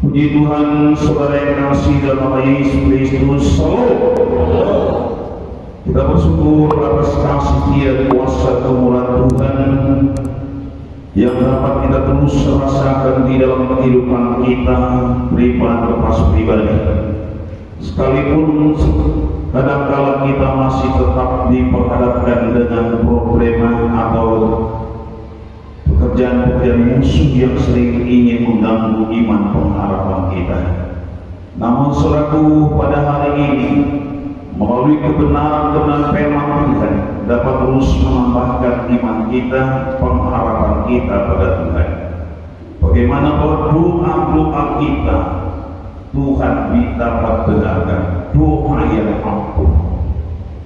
Puji Tuhan, saudara yang kasih dalam nama Yesus Kristus. Salam. Kita bersyukur atas kasih dan kuasa kemurahan Tuhan yang dapat kita terus rasakan di dalam kehidupan kita pribadi. Sekalipun kadang-kala kita masih tetap diperhadapkan dengan problema atau pekerjaan-pekerjaan musuh yang sering ingin mengganggu iman pengharapan kita. Namun saudaraku, pada hari ini melalui kebenaran firman Tuhan dapat terus menambahkan iman kita, pengharapan kita pada Tuhan. Bagaimana bahwa doa-doa kita Tuhan dapat dengarkan, doa yang ampuh.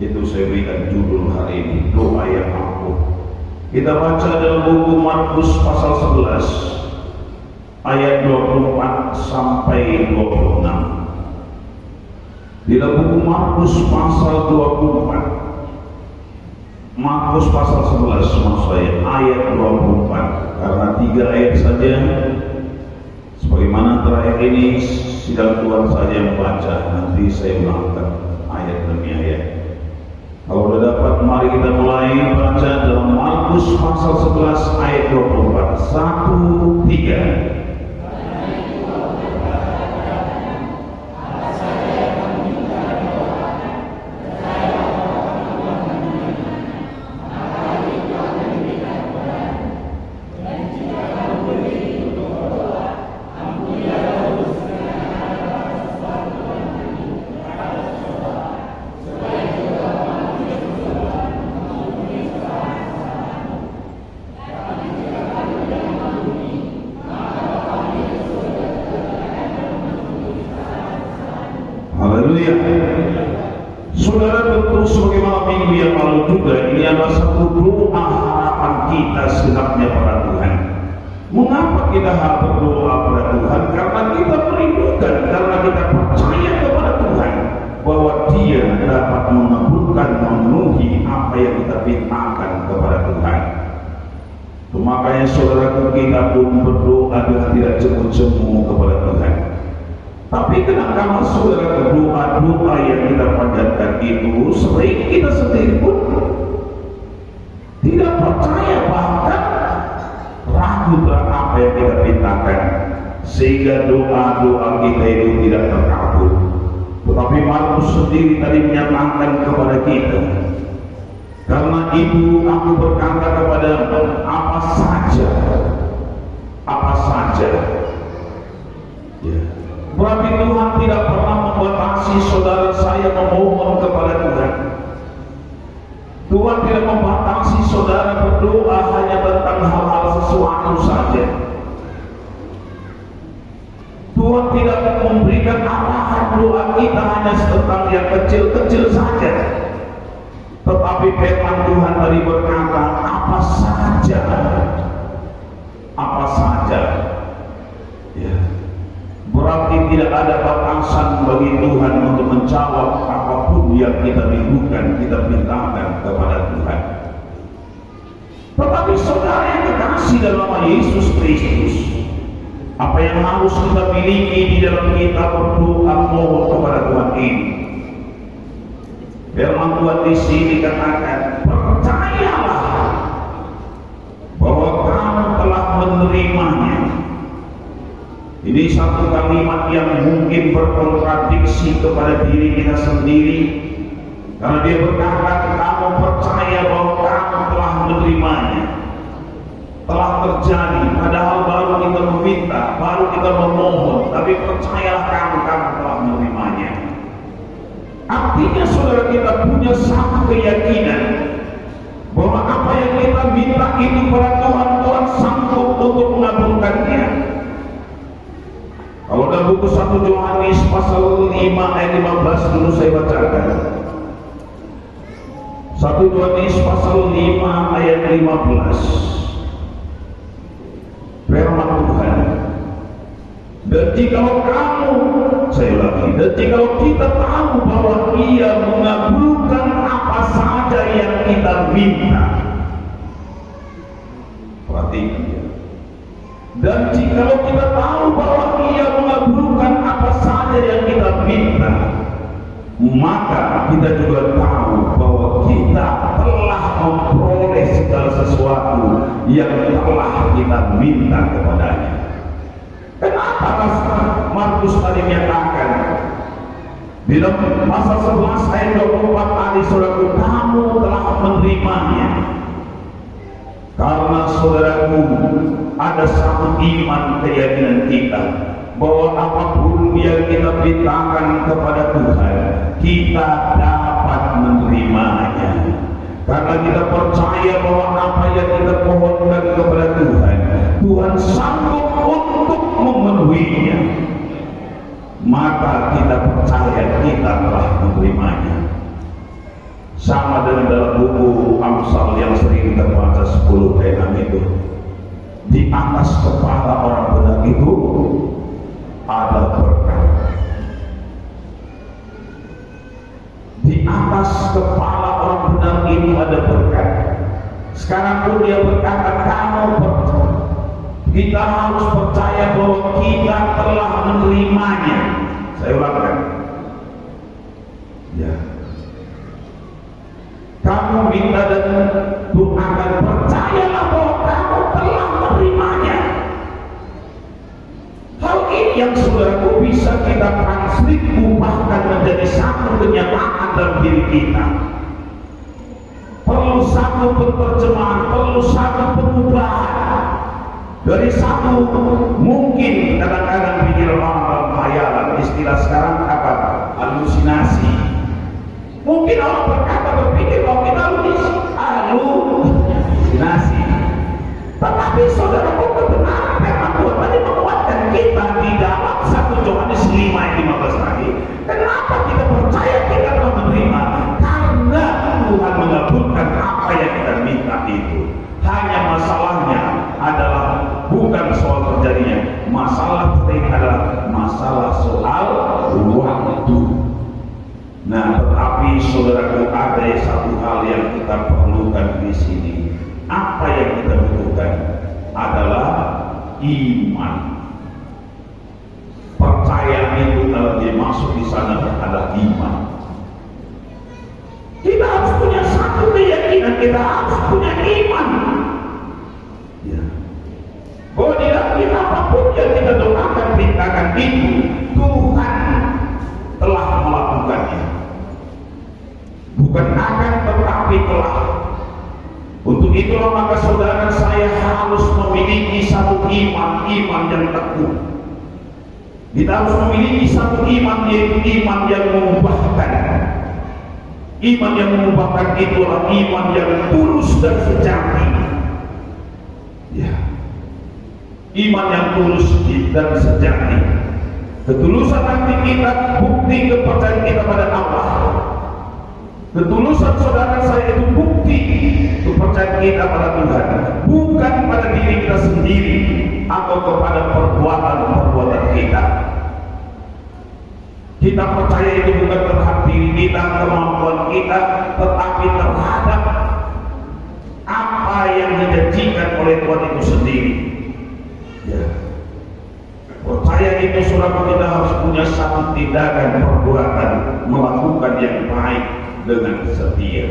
Itu saya berikan judul hari ini, doa yang ampuh. Kita baca dalam buku Markus pasal 11 ayat 24 sampai 26. Di dalam buku Markus pasal 24, Markus pasal 11 maksud saya ayat 24, karena 3 ayat saja. Sebagaimana terakhir ini sidang Tuhan saja membaca, nanti saya ulangkan ayat demi ayat. Kalau sudah dapat, mari kita mulai baca dalam Markus pasal 11 ayat 24. 1, 3. Haleluya. Saudara, tentu sebagaimana minggu yang lalu juga, ini adalah satu doa harapan kita segenapnya pada Tuhan. Mengapa kita harus berdoa pada Tuhan? Karena kita merindukan, karena kita percaya kepada Tuhan bahwa Dia dapat mengabulkan, memenuhi apa yang kita mintakan kepada Tuhan. Makanya saudaraku, kita pun berdoa dengan tidak jemu-jemu kepada Tuhan. Tapi kenapa saudara doa yang kita panjatkan itu sering kita sendiri pun tidak percaya, bahkan ragu terhadap apa yang kita mintakan, sehingga doa kita itu tidak terkabul. Tetapi Markus sendiri tadi menyatakan kepada kita, karena itu aku berkata kepada apa saja ya. Berarti Tuhan tidak pernah membatasi saudara saya memohon kepada Tuhan. Tuhan tidak membatasi saudara berdoa hanya tentang hal-hal sesuatu saja. Tuhan tidak memberikan arahan doa kita hanya tentang yang kecil-kecil saja. Tetapi firman Tuhan tadi berkata apa saja. Ya. Berarti tidak ada batasan bagi Tuhan untuk menjawab apapun yang kita rindukan, kita mintakan kepada Tuhan. Tetapi saudara yang kekasih dalam nama Yesus Kristus, apa yang harus kita miliki di dalam kita berdoa mohon kepada Tuhan ini? Firman Tuhan di sini katakan, percayalah bahwa kamu telah menerimanya. Ini satu kalimat yang mungkin berkontradiksi kepada diri kita sendiri, karena dia berkata kamu percaya bahwa kamu telah menerimanya, telah terjadi, padahal baru kita meminta, baru kita memohon, tapi percayalah kamu telah menerimanya. Artinya saudara, kita punya satu keyakinan bahwa apa yang kita minta itu pada Tuhan, Tuhan sanggup untuk mengabulkannya. Kalau dalam buku 1 Yohanes pasal 5 ayat 15 dulu saya bacakan. 1 Yohanes pasal 5 ayat 15. Firman Tuhan. Dan jikalau kamu, saya ulangi, dan jikalau kita tahu bahwa Dia mengabulkan apa saja yang kita minta. Perhatikan ya. Dan jikalau kita tahu bahwa Dia mengabulkan dan minta kepadanya. Kenapa Markus tadi menyatakan di dalam pasal 11 ayat 24 tadi, saudaraku, kamu telah menerimanya karena saudaraku ada satu iman keyakinan kita bahwa apapun yang kita beritakan kepada Tuhan, kita dapat menerimanya. Karena kita percaya bahwa apa yang kita pohonkan kepada Tuhan, Tuhan sanggup untuk memenuhinya. Maka kita percaya kita telah menerimanya. Sama dengan dalam buku Amsal yang sering kita baca 10 ayat 6 itu, di atas kepala orang benar itu ada berkat. Di atas kepala orang benar itu ada berkat. Sekarang pun dia berkata, kita harus percaya bahwa kita telah menerimanya. Saya ulangkan, ya, kamu minta dan Tuhan akan percayalah bahwa kamu telah menerimanya. Hal ini yang saudaraku bisa kita translate, ubahkan menjadi satu kenyataan dalam diri kita. Perlu satu penerjemahan, perlu satu perubahan. Dari satu mungkin kadang-kadang pikiran orang dalam khayalan, istilah sekarang apa? Halusinasi. Mungkin orang berpikir bahwa kita halusinasi. Tetapi saudara, kebenaran firman Tuhan tadi menguatkan kita di dalam 1 Yohanes 5 ayat 15 tadi. Kenapa kita percaya kita telah menerima? Karena Tuhan mengabulkan apa yang kita minta itu. Hanya masalahnya adalah bukan soal terjadinya, masalah penting adalah masalah soal waktu. Nah, tetapi saudaraku, ada satu hal yang kita perlukan di sini. Apa yang kita butuhkan adalah iman. Percaya itu kalau dia masuk di sana adalah iman. Kita harus punya satu keyakinan, kita harus punya iman. Ya. Bahwa di dalam apapun yang kita doakan, perintahkan itu, Tuhan telah melakukannya. Bukan akan, tetapi telah. Untuk itulah maka saudara, saya harus memiliki satu iman yang teguh. Kita harus memiliki satu iman, yaitu iman yang mengubahkan. Iman yang mengubahkan itulah iman yang tulus dan sejati. Ya. Iman yang tulus dan sejati. Ketulusan hati kita bukti kepercayaan kita pada Allah. Ketulusan saudara saya itu bukti kepercayaan kita pada Tuhan, bukan pada diri kita sendiri atau kepada perbuatan kita. Kita percaya itu bukan terhadap diri kita, kemampuan kita, tetapi terhadap apa yang dijanjikan oleh Tuhan itu sendiri. Ya. Percaya itu saudara, kita harus punya satu tindakan perbuatan melakukan yang baik dengan setia.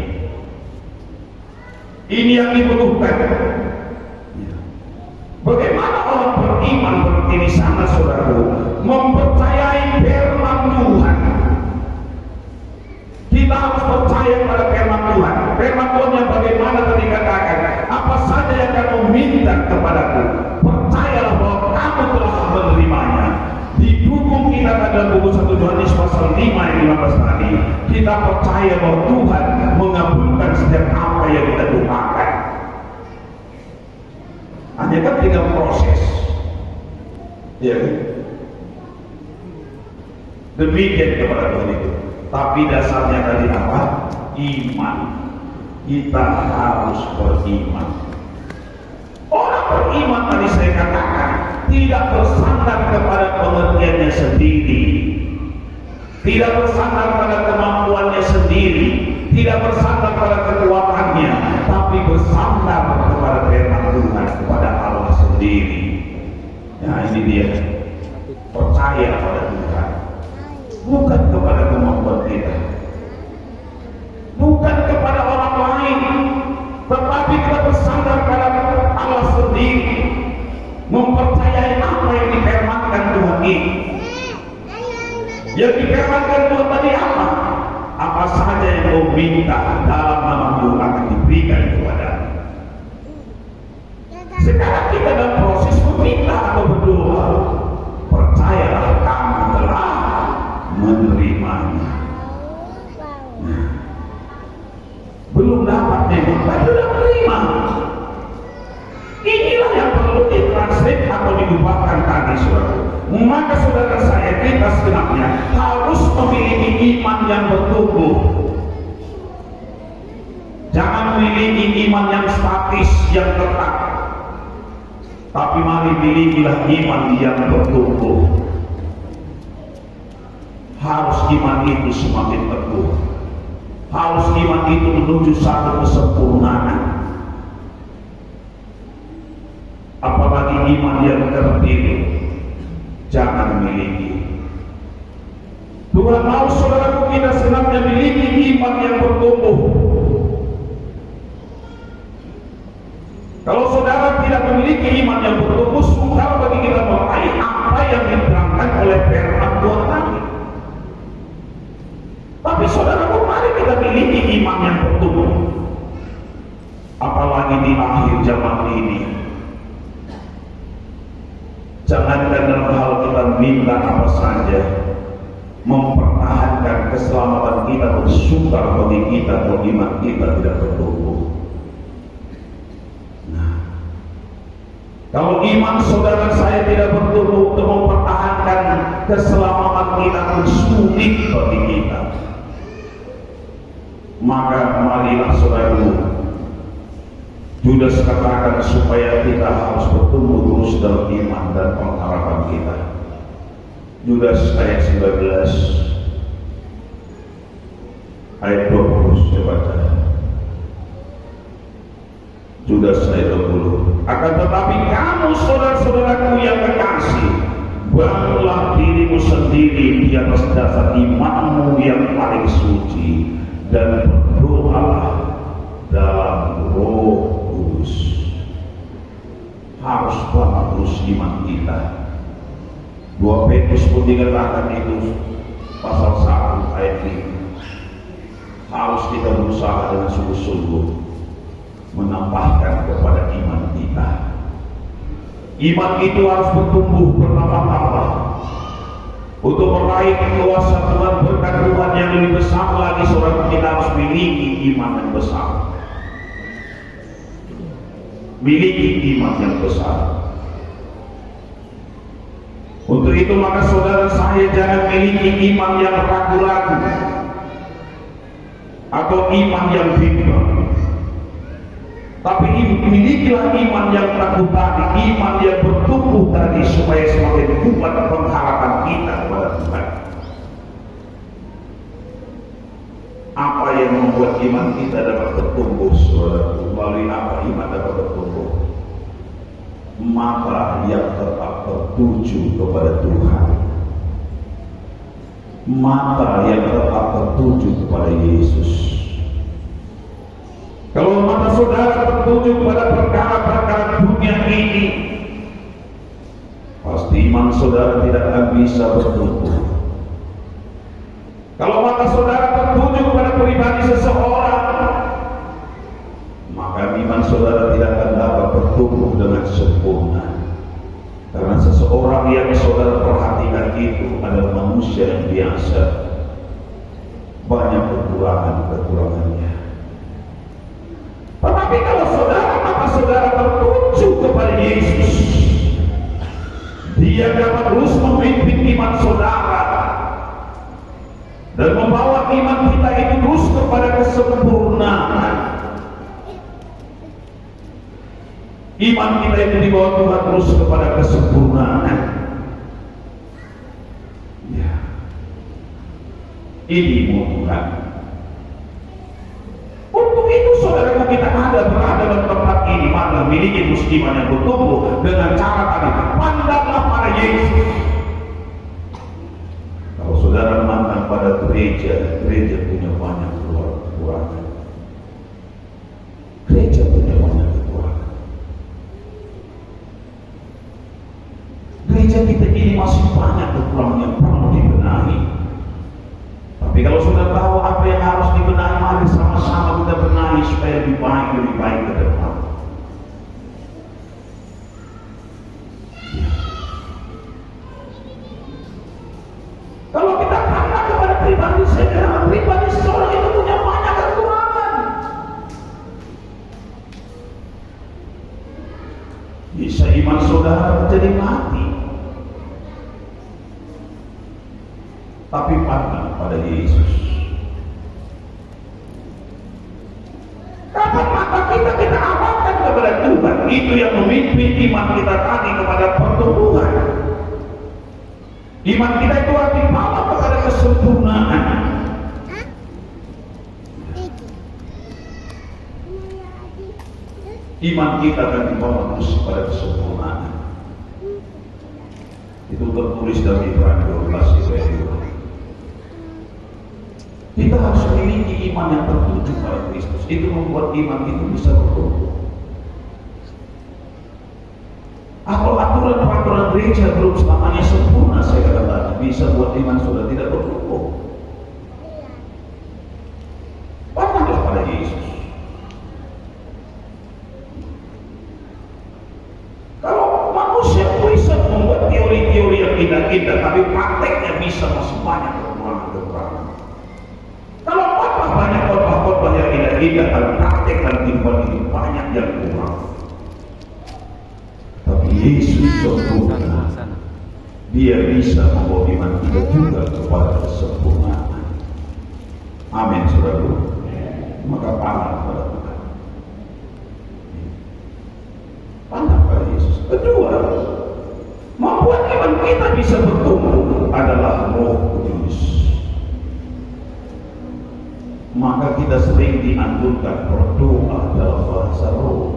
Ini yang dibutuhkan. Ya. Bagaimana orang beriman seperti di sana, saudaraku, mempercayai firman Tuhan. Kita harus percaya pada firman Tuhan. Firman Tuhan yang bagaimana tadi katakan, apa saja yang kamu minta kepadaku, percayalah bahwa kamu telah menerimanya. Didukung kita pada buku 1 Yohanes pasal 5 ayat 15 tadi, kita percaya bahwa Tuhan mengabulkan setiap apa yang kita doakan. Hanya kan tinggal proses. Ya, demikian kepada Tuhan itu. Tapi dasarnya tadi apa? Iman. Kita harus beriman. Orang beriman tadi saya katakan tidak bersandar kepada pengertiannya sendiri, tidak bersandar pada kemampuannya sendiri, tidak bersandar pada kekuatannya, tapi bersandar kepada firman Tuhan, kepada Allah sendiri. Nah, ini dia, percaya pada Tuhan, bukan kepada kemampuan kita, bukan kepada orang lain, tetapi kita bersandar pada Allah sendiri. mempercayai apa yang difirmankan Tuhan ini. Yang difirmankan Tuhan tadi apa? Apa saja yang kau minta dalam nama Tuhan akan diberikan kepadamu. Sekarang kita dalam proses meminta atau berdoa. Percayalah kamu telah menerimanya. Belum dapat memang, tapi sudah menerima. Inilah yang perlu ditranslate atau diubahkan tadi, saudara. Maka saudara saya, kita sebenarnya harus memiliki iman yang bertumbuh. Jangan memiliki iman yang statis, yang tetap. Tapi mari milikilah iman yang bertumbuh. Harus iman itu semakin teguh. Harus iman itu menuju satu kesempurnaan. Apalagi iman yang tertidur, jangan miliki. Tuhan mau saudaraku kita senantiasa memiliki iman yang bertumbuh. Kalau saudara tidak memiliki iman yang bertumbuh, sukar bagi kita meraih apa yang diterangkan oleh firman Tuhan tadi. Tapi saudaraku, mari kita miliki iman yang bertumbuh. Apalagi di akhir zaman ini. Jangankan dalam hal kita minta apa saja, mempertahankan keselamatan kita bersukar bagi kita kalau iman kita tidak bertumbuh. Nah, kalau iman saudara saya tidak bertumbuh untuk mempertahankan keselamatan kita pun sulit bagi kita. Maka marilah saudaraku, Yudas katakan supaya kita harus bertumbuh terus dalam iman dan pengharapan kita. Yudas ayat 19 ayat 20, saya baca. Yudas ayat 20. Akan tetapi kamu saudara-saudaraku yang kekasih, bangunlah dirimu sendiri di atas dasar imanmu yang paling suci dan berdoalah dalam Roh Kudus. Harus bangun terus iman kita. 2 Petrus pun dikatakan itu pasal 1 ayat 5. Harus kita berusaha dengan sungguh-sungguh menambahkan kepada iman kita. Iman itu harus bertumbuh bertambah-tambah untuk meraih kuasa Tuhan, berkat Tuhan yang lebih besar lagi. Saudara, kita harus miliki iman yang besar. Miliki iman yang besar. Untuk itu maka saudara saya jangan miliki iman yang ragu-ragu atau iman yang bimbang. Tapi milikilah iman yang teguh tadi, iman yang bertumbuh tadi, supaya semakin kuat pengharapan kita kepada Tuhan. Apa yang membuat iman kita dapat bertumbuh, saudara? Melalui apa iman dapat bertumbuh? Mata yang tetap tertuju kepada Tuhan. Mata yang tetap tertuju kepada Yesus. Kalau mata saudara tertuju kepada perkara-perkara dunia ini, pasti iman saudara tidak akan bisa bertumbuh. Kalau mata saudara tertuju kepada pribadi seseorang, maka iman saudara tidak akan dapat bertumbuh dengan sempurna. Karena seseorang yang saudara perhatikan itu adalah manusia yang biasa, banyak kekurangannya. Tetapi kalau mata saudara tertuju kepada Yesus, Dia dapat terus memimpin iman saudara dan membawa iman kita itu terus kepada kesempurnaan. Iman kita itu dibawa Tuhan terus kepada kesempurnaan. Ya, ini mau Tuhan. Untuk itu saudaraku, kita berada dalam tempat ini, maka miliki terus iman yang bertumbuh dengan cara tadi, pandanglah pada Yesus. Kalau saudara memandang pada gereja punya banyak kekurangan. Gereja punya banyak kekurangan. gereja kita ini masih banyak kekurangan yang perlu dibenahi. Tapi kalau sudah tahu apa yang harus dibenahi, mari sama-sama kita benahi supaya lebih baik ke depan. Kalau kita tanya kepada pribadi saya, karena pribadi seseorang itu punya banyak kekurangan. Bisa iman saudara menjadi mati. Tapi pandang pada Yesus. Kapan mata kita arahkan kepada Tuhan, itu yang memimpin iman kita tadi kepada pertumbuhan. Iman kita itu akan dibawa kepada kesempurnaan. Iman kita akan dibawa terus kepada kesempurnaan. Itu tertulis dalam Ibrani 12 ayat 2. Kita harus memiliki iman yang tertuju pada Kristus. Itu membuat iman itu bisa bertumbuh. Kalau aturan-peraturan gereja belum selamanya sempurna, saya katakan bisa buat iman sudah tidak bertumbuh. Pandanglah pada Yesus. Kalau manusia bisa membuat teori-teori yang indah-indah, tapi prakteknya bisa masih banyak kekurangan-kekurangan. Kalau banyak khotbah-khotbah yang indah-indah, tapi praktek dan kehidupan itu banyak yang kurang. Tapi Yesus sempurna. Dia bisa membawa iman kita juga kepada kesempurnaan. Amin, saudara. Maka pandang pada Tuhan. Pandang pada Yesus. Kedua, membuat iman kita bisa bertumbuh adalah Roh Kudus. Maka kita sering dianjurkan berdoa dalam bahasa roh.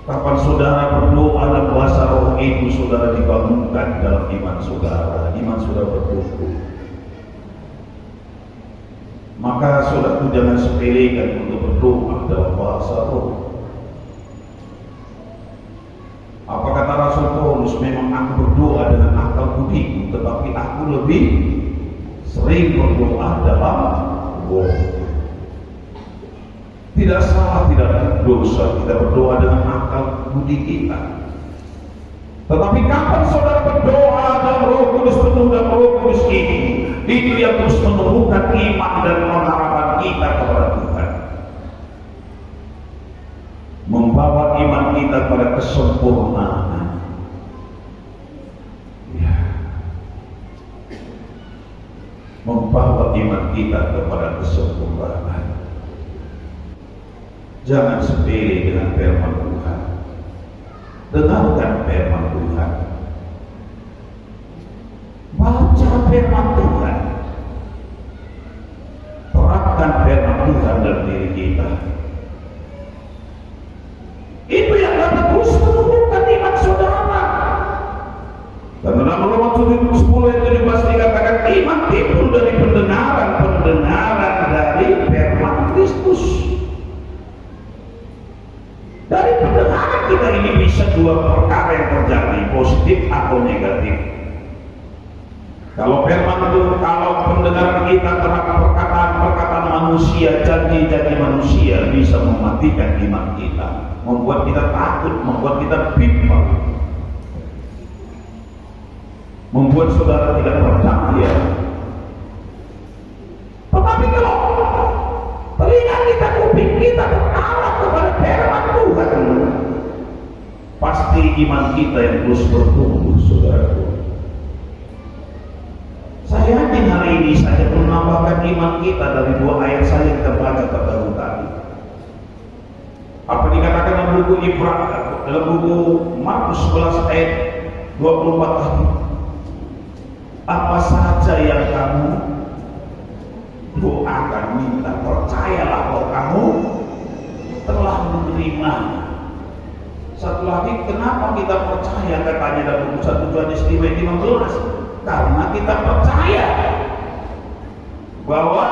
Kapan saudara berdoa dalam bahasa roh itu, saudara dibangunkan dalam iman saudara bertumbuh. Maka saudara jangan sepelekan untuk berdoa dalam bahasa roh. Apa kata Rasul Paulus? Memang aku berdoa dengan akal budiku, tetapi aku lebih sering berdoa dalam roh. Tidak salah, tidak dosa kita berdoa dengan akal budi kita. Tetapi kapan saudara berdoa dalam Roh Kudus, penuh dalam Roh Kudus ini, itu yang terus menumbuhkan iman dan pengharapan kita kepada Tuhan, membawa iman kita pada kesempurnaan. Membawa iman kita kepada kesempurnaan. Jangan sepele dengan firman Tuhan. Dengarkan firman Tuhan. Baca firman Tuhan. Terapkan firman Tuhan dalam diri kita. Itu yang dapat terus menumbuhkan iman saudara. Karena dalam Roma 10 ayat 17 dikatakan iman timbul dari pendengaran dari firman Kristus. Dari pendengaran kita ini bisa dua perkara yang terjadi, positif atau negatif. Kalau firman itu, kalau pendengaran kita terhadap perkataan manusia, janji-janji manusia bisa mematikan iman kita, membuat kita takut, membuat kita bimbang, membuat saudara tidak percaya. Tetapi kalau telinga kita, kuping kita terarah kepada firman Tuhan, pasti iman kita yang terus bertumbuh, saudaraku. Saya yakin hari ini saya menambahkan iman kita dari dua ayat saya kita baca terdahulu tadi. Apa dikatakan dalam buku Ibrani, dalam buku Markus 11 ayat 24 tadi? Apa saja yang kamu doakan, minta, percayalah bahwa kamu telah menerima. Satu lagi, kenapa kita percaya? Katanya dalam buku 1 Yohanes 5:15, karena kita percaya bahwa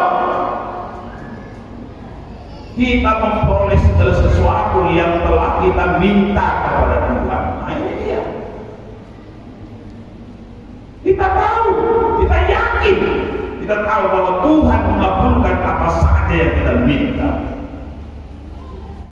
kita memperoleh segala sesuatu yang telah kita minta kepada Tuhan. Nah, ini dia. kita tahu bahwa Tuhan mengabulkan apa saja yang kita minta.